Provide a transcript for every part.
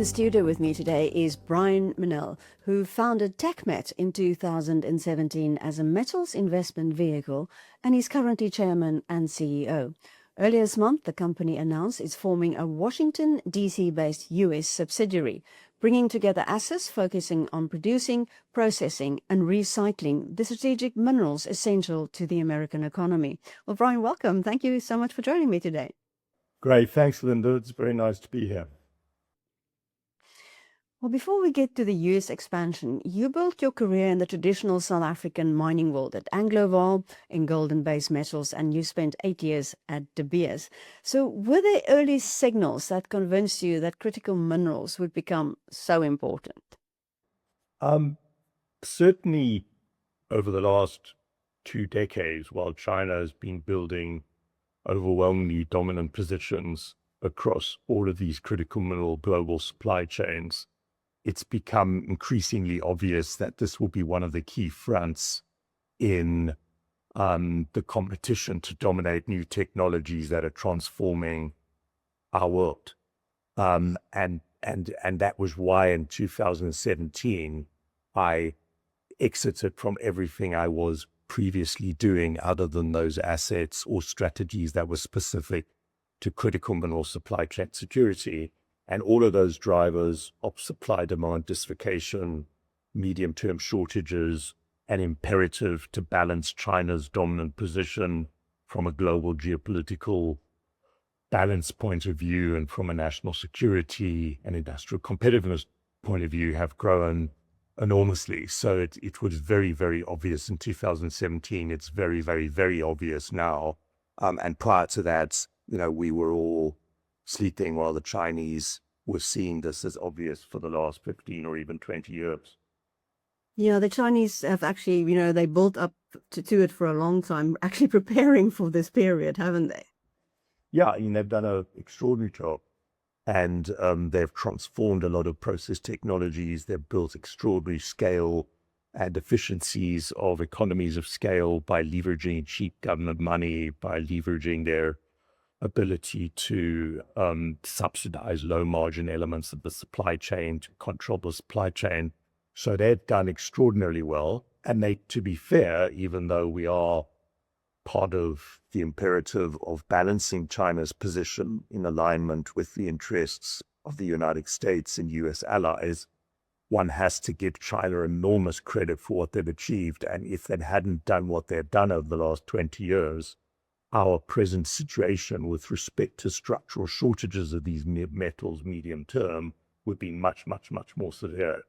the studio with me today is Brian Menell, who founded TechMet in 2017 as a metals investment vehicle, and he's currently chairman and CEO. Earlier this month, the company announced it's forming a Washington, D.C.-based U.S. subsidiary, bringing together assets focusing on producing, processing, and recycling the strategic minerals essential to the American economy. Well, Brian, welcome. Thank you so much for joining me today. Great. Thanks, Linda. It's very nice to be here. Well, before we get to the U.S. expansion, you built your career in the traditional South African mining world at Anglovaal in gold and base metals, and you spent 8 years at De Beers. So were there early signals that convinced you that critical minerals would become so important? Certainly over the last 2 decades, while China has been building overwhelmingly dominant positions across all of these critical mineral global supply chains, it's become increasingly obvious that this will be one of the key fronts in the competition to dominate new technologies that are transforming our world. And that was why in 2017, I exited from everything I was previously doing other than those assets or strategies that were specific to critical mineral supply chain security. And all of those drivers of supply-demand dislocation, medium-term shortages, an imperative to balance China's dominant position from a global geopolitical balance point of view and from a national security and industrial competitiveness point of view have grown enormously. So it was very, very obvious in 2017. It's very, very, very obvious now. And prior to that, we were all sleeping while the Chinese were seeing this as obvious for the last 15 or even 20 years. Yeah, the Chinese have actually, they built up to it for a long time, actually preparing for this period, haven't they? Yeah, they've done an extraordinary job. And they've transformed a lot of process technologies. They've built extraordinary scale and efficiencies of economies of scale by leveraging cheap government money, by leveraging their ability to subsidize low margin elements of the supply chain, to control the supply chain. So they've done extraordinarily well. And to be fair, even though we are part of the imperative of balancing China's position in alignment with the interests of the United States and U.S. allies, one has to give China enormous credit for what they've achieved. And if they hadn't done what they've done over the last 20 years, our present situation with respect to structural shortages of these metals medium term would be much, much, much more severe.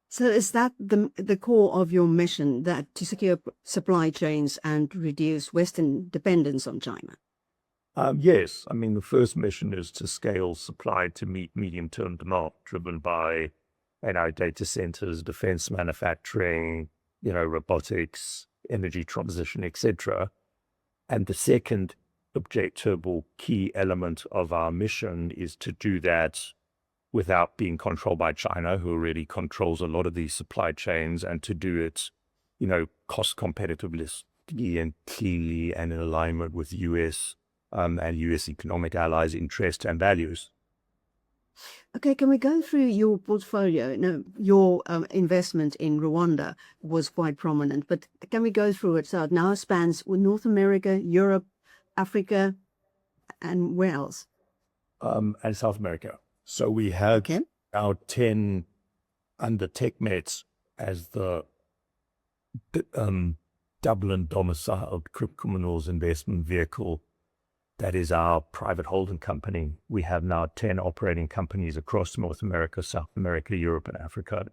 So is that the core of your mission, that to secure supply chains and reduce Western dependence on China? Yes. The first mission is to scale supply to meet medium-term demand, driven by data centers, defense manufacturing, robotics, energy transition, etc. And the second objective or key element of our mission is to do that without being controlled by China, who already controls a lot of these supply chains, and to do it, cost competitiveness and clearly and in alignment with US and US economic allies' interests and values. Okay, can we go through your portfolio? Now, your investment in Rwanda was quite prominent, but can we go through it? So it now spans North America, Europe, Africa, and where else? And South America. So we have our 10 under TechMet's as the Dublin domiciled critical minerals investment vehicle. That is our private holding company. We have now 10 operating companies across North America, South America, Europe, and Africa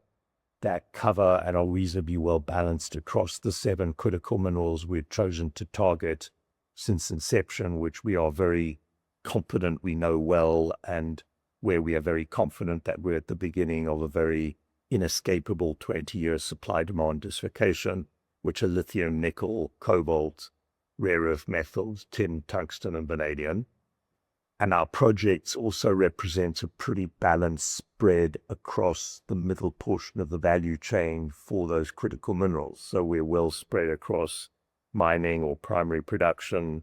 that cover and are reasonably well balanced across the 7 critical minerals we've chosen to target since inception, which we are very confident we know well, and where we are very confident that we're at the beginning of a very inescapable 20-year supply-demand dislocation, which are lithium, nickel, cobalt, rare earth metals, tin, tungsten, and vanadium. And our projects also represent a pretty balanced spread across the middle portion of the value chain for those critical minerals. So we're well spread across mining or primary production,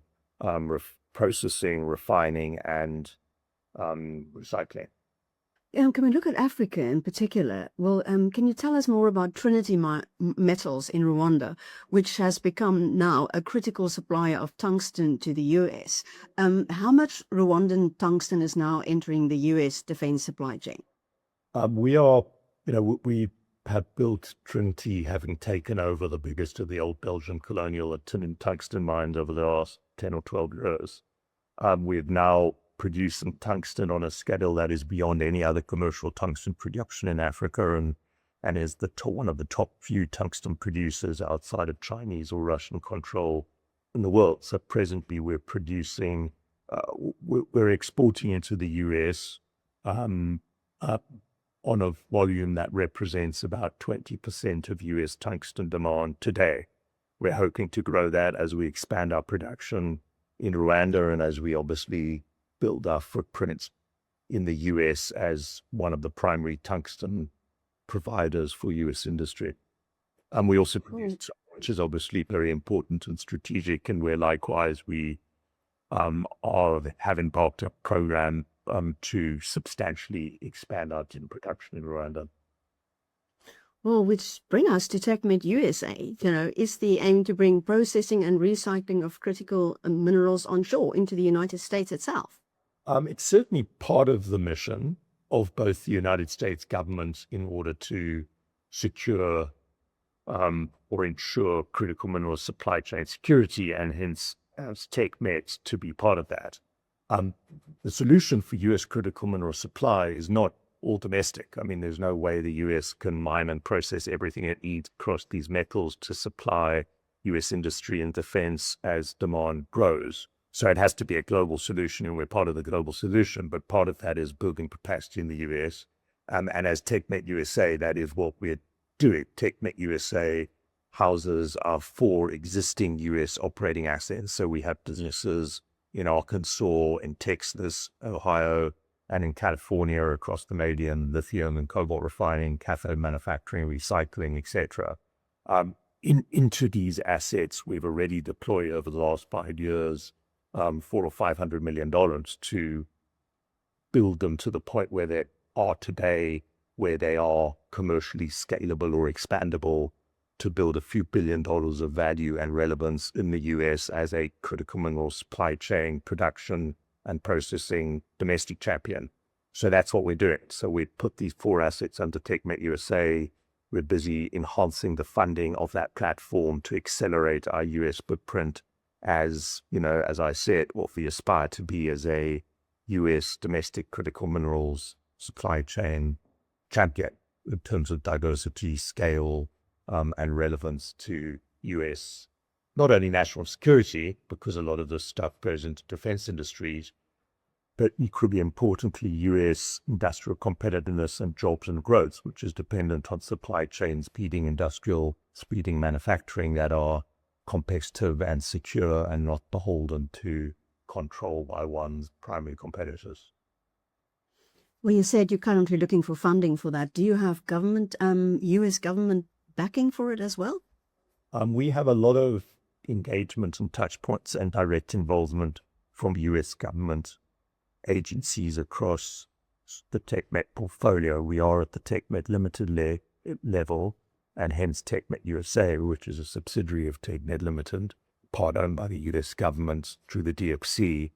processing, refining, and recycling. Can we look at Africa in particular? Well, can you tell us more about Trinity Metals in Rwanda, which has become now a critical supplier of tungsten to the US? How much Rwandan tungsten is now entering the US defense supply chain? We are, we have built Trinity, having taken over the biggest of the old Belgian colonial tin and tungsten mines over the last 10 or 12 years. We've now produced some tungsten on a scale that is beyond any other commercial tungsten production in Africa, and is one of the top few tungsten producers outside of Chinese or Russian control in the world. So presently we're producing, we're exporting into the US on a volume that represents about 20% of US tungsten demand today. We're hoping to grow that as we expand our production in Rwanda and as we obviously build our footprints in the US as one of the primary tungsten providers for US industry. And we also produce, which is obviously very important and strategic, and where likewise we have embarked a program to substantially expand our tin production in Rwanda. Well, which bring us to TechMet USA. Is the aim to bring processing and recycling of critical minerals onshore into the United States itself? It's certainly part of the mission of both the United States government in order to secure or ensure critical mineral supply chain security, and hence as TechMet's to be part of that. The solution for US critical mineral supply is not all domestic. I mean, there's no way the US can mine and process everything it needs across these metals to supply US industry and defense as demand grows. So it has to be a global solution, and we're part of the global solution, but part of that is building capacity in the US. And as TechMet USA, that is what we're doing. TechMet USA houses our 4 existing US operating assets. So we have businesses in Arkansas, in Texas, Ohio, and in California across the vanadium, lithium, and cobalt refining, cathode manufacturing, recycling, etc. Into these assets, we've already deployed over the last 5 years $400 or $500 million to build them to the point where they are today, where they are commercially scalable or expandable, to build a few $1 billion of value and relevance in the US as a critical mineral supply chain, production, and processing domestic champion. So that's what we're doing. So we put these 4 assets under TechMet USA. We're busy enhancing the funding of that platform to accelerate our US footprint as, as I said, what we aspire to be as a US domestic critical minerals supply chain champion in terms of diversity, scale, and relevance to US, not only national security, because a lot of this stuff goes into defense industries, but equally importantly, US industrial competitiveness and jobs and growth, which is dependent on supply chains, speeding manufacturing that are competitive and secure and not beholden to control by one's primary competitors. Well, you said you're currently looking for funding for that. Do you have US government backing for it as well? We have a lot of engagement and touch points and direct involvement from US government agencies across the TechMet portfolio. We are at the TechMet Limited level, and hence TechMet USA, which is a subsidiary of TechMet Limited, part owned by the US government through the DFC,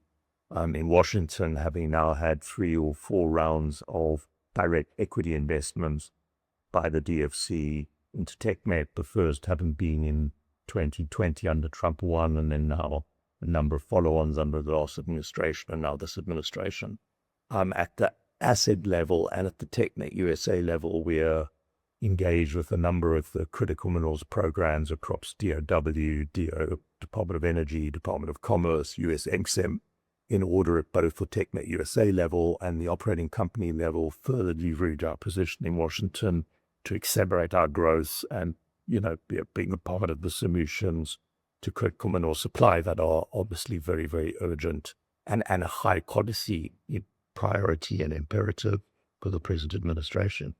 in Washington, having now had 3 or 4 rounds of direct equity investments by the DFC into TechMet, the first having been in 2020 under Trump 1, and then now a number of follow-ons under the last administration and now this administration. At the asset level and at the TechMet USA level, we're engaged with a number of the critical minerals programs across DOW, Department of Energy, Department of Commerce, US EXIM, in order at both the TechMet USA level and the operating company level, further leverage our position in Washington to accelerate our growth and, being a part of the solutions to critical mineral supply that are obviously very, very urgent and a high quality priority and imperative for the present administration.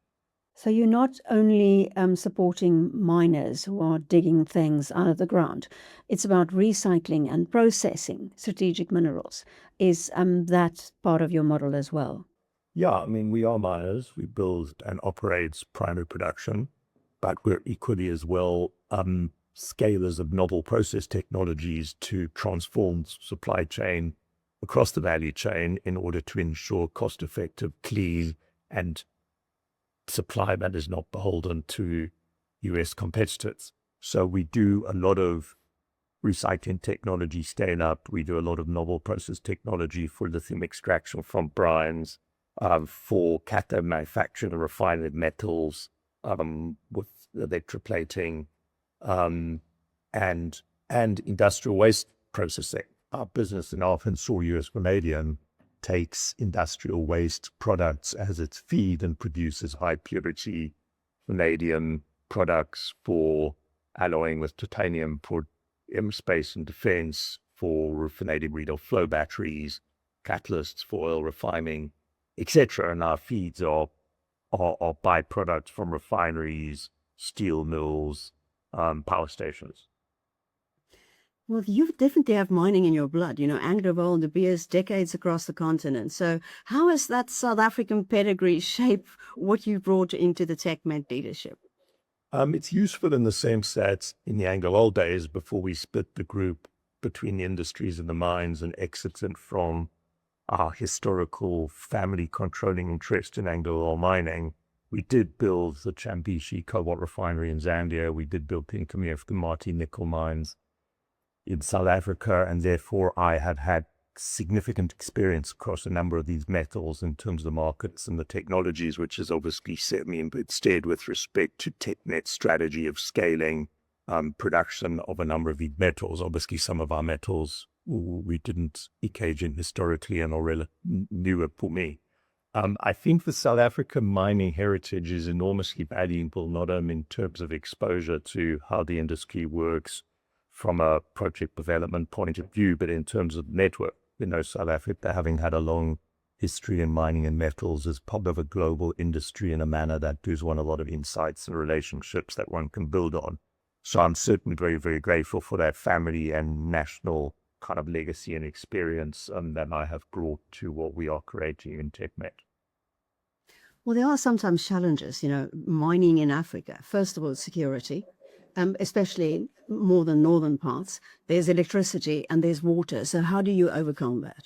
So you're not only supporting miners who are digging things out of the ground. It's about recycling and processing strategic minerals. Is that part of your model as well? Yeah, I mean, we are miners. We build and operate primary production, but we're equally as well scalers of novel process technologies to transform supply chain across the value chain in order to ensure cost-effective, clean, and supply that is not beholden to US competitors. So we do a lot of recycling technology scale-up. We do a lot of novel process technology for lithium extraction from brines, for cathode manufacturing and refined metals, with electroplating, and industrial waste processing. Our business in Arkansas, US Vanadium, takes industrial waste products as its feed and produces high purity vanadium products for alloying with titanium for aerospace and defense, for vanadium redox flow batteries, catalysts for oil refining, etc. And our feeds are byproducts from refineries, steel mills, power stations. Well, you definitely have mining in your blood. Anglo-Gold, De Beers, decades across the continent. So how has that South African pedigree shaped what you brought into the TechMet leadership? It's useful in the sense that in the Anglo-Gold days, before we split the group between the industries and the mines and exited from our historical family controlling interest in Anglo-Gold mining, we did build the Chambishi cobalt refinery in Zambia. We did build the Nkomati Martin nickel mines in South Africa, and therefore I have had significant experience across a number of these metals in terms of the markets and the technologies, which has obviously set me in good stead with respect to TechMet's strategy of scaling production of a number of these metals. Obviously, some of our metals we didn't engage in historically and are newer for me. I think the South African mining heritage is enormously valuable, not only in terms of exposure to how the industry works from a project development point of view, but in terms of network. South Africa, having had a long history in mining and metals, is part of a global industry in a manner that gives one a lot of insights and relationships that one can build on. So I'm certainly very, very grateful for that family and national kind of legacy and experience that I have brought to what we are creating in TechMet. Well, there are sometimes challenges, mining in Africa. First of all, security, especially more than northern parts. There's electricity and there's water. So how do you overcome that?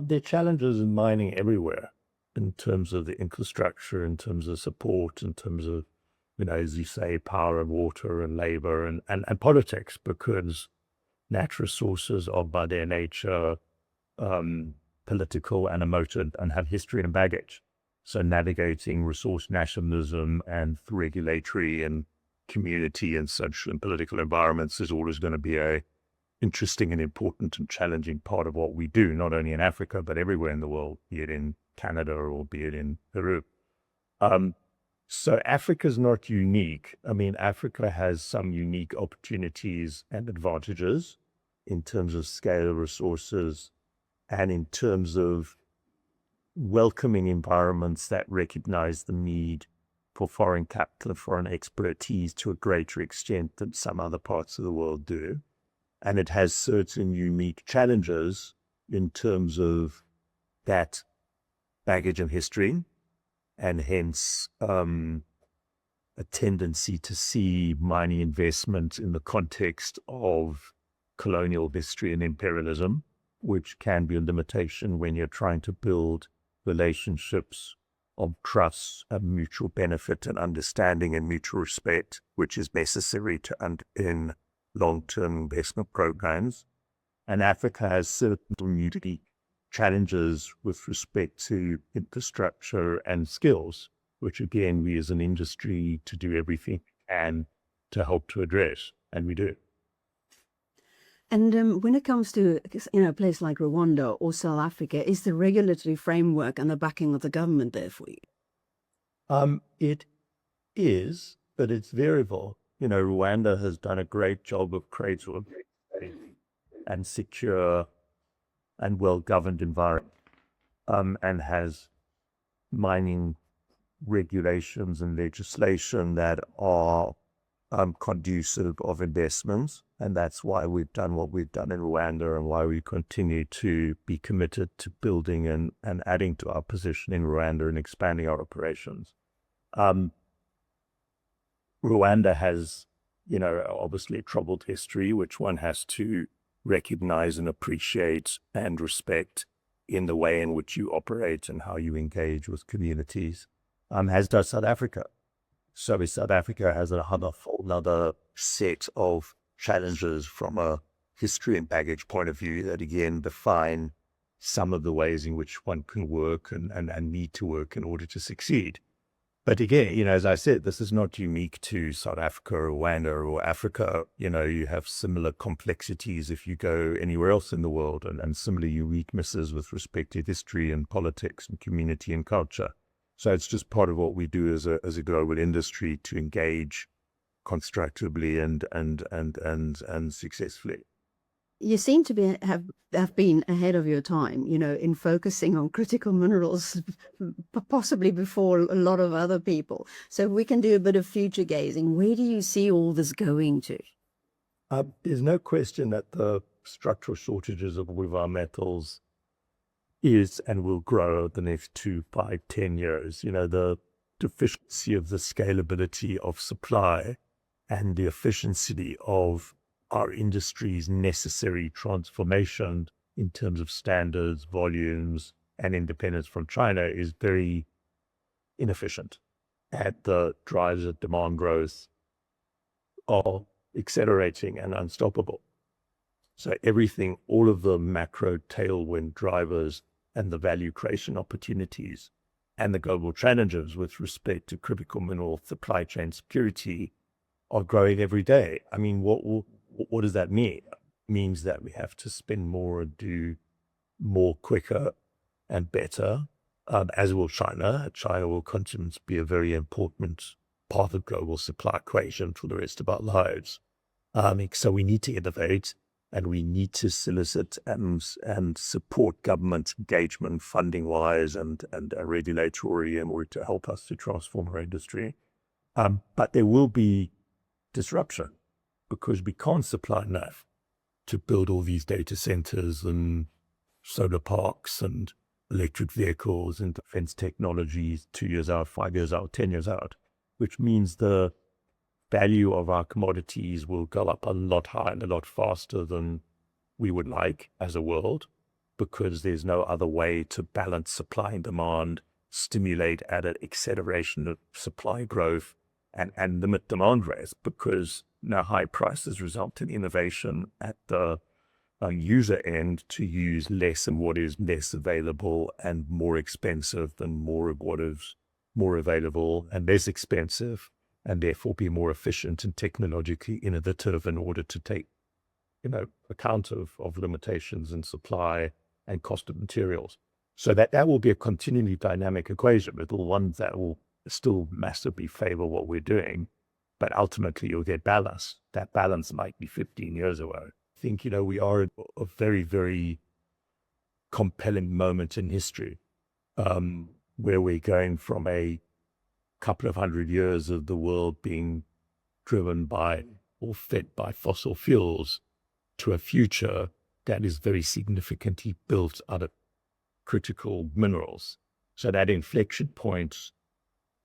There are challenges in mining everywhere in terms of the infrastructure, in terms of support, in terms of, as you say, power and water and labor and politics, because natural resources are by their nature political and emotive and have history and baggage. So navigating resource nationalism and regulatory and community and social and political environments is always going to be a interesting and important and challenging part of what we do, not only in Africa, but everywhere in the world, be it in Canada or be it in Peru. So Africa's not unique. I mean, Africa has some unique opportunities and advantages in terms of scale of resources and in terms of welcoming environments that recognize the need for foreign capital and foreign expertise to a greater extent than some other parts of the world do. And it has certain unique challenges in terms of that baggage of history, and hence a tendency to see mining investment in the context of colonial history and imperialism, which can be a limitation when you're trying to build relationships of trust and mutual benefit and understanding and mutual respect, which is necessary to in long-term investment programs. And Africa has certain unique challenges with respect to infrastructure and skills, which again, we as an industry to do everything and to help to address, and we do. And when it comes to, a place like Rwanda or South Africa, is the regulatory framework and the backing of the government there for you? It is, but it's variable. Rwanda has done a great job of creating and secure and well-governed environment, and has mining regulations and legislation that are conducive of investments. And that's why we've done what we've done in Rwanda and why we continue to be committed to building and adding to our position in Rwanda and expanding our operations. Rwanda has, obviously a troubled history, which one has to recognize and appreciate and respect in the way in which you operate and how you engage with communities, as does South Africa. So South Africa has another set of challenges from a history and baggage point of view that again define some of the ways in which one can work and need to work in order to succeed. But again, as I said, this is not unique to South Africa or Rwanda or Africa. You have similar complexities if you go anywhere else in the world and similar uniquenesses with respect to history and politics and community and culture. So it's just part of what we do as a global industry to engage constructively and successfully. You seem to have been ahead of your time, in focusing on critical minerals, possibly before a lot of other people. So we can do a bit of future gazing. Where do you see all this going to? There's no question that the structural shortages of all of our metals is and will grow the next 2, 5, 10 years. The deficiency of the scalability of supply and the efficiency of our industry's necessary transformation in terms of standards, volumes, and independence from China is very inefficient. And the drives of demand growth are accelerating and unstoppable. So everything, all of the macro tailwind drivers and the value creation opportunities and the global challenges with respect to critical mineral supply chain security are growing every day. I mean, what does that mean? It means that we have to spend more and do more quicker and better, as will China. China will continue to be a very important part of global supply equation for the rest of our lives. So we need to innovate and we need to solicit and support government engagement funding-wise and regulatory in order to help us to transform our industry. But there will be disruption because we can't supply enough to build all these data centers and solar parks and electric vehicles and defense technologies 2 years out, 5 years out, 10 years out, which means the value of our commodities will go up a lot higher and a lot faster than we would like as a world, because there's no other way to balance supply and demand, stimulate added acceleration of supply growth, and limit demand rates, because now high prices result in innovation at the user end to use less and what is less available and more expensive than more of what is more available and less expensive, and therefore be more efficient and technologically innovative in order to take, account of limitations in supply and cost of materials. So that will be a continually dynamic equation, but the ones that will still massively favor what we're doing, but ultimately you'll get balance. That balance might be 15 years away. I think, we are at a very, very compelling moment in history, where we're going from a couple of 100 years of the world being driven by or fed by fossil fuels to a future that is very significantly built out of critical minerals. So that inflection point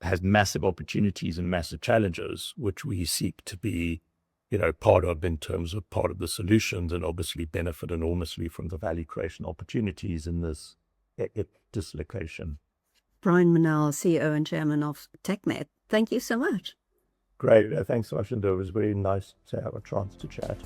has massive opportunities and massive challenges, which we seek to be, part of in terms of part of the solutions, and obviously benefit enormously from the value creation opportunities in this dislocation. Brian Menell, CEO and Chairman of TechMet, thank you so much. Great. Thanks so much, Linda. It was very nice to have a chance to chat.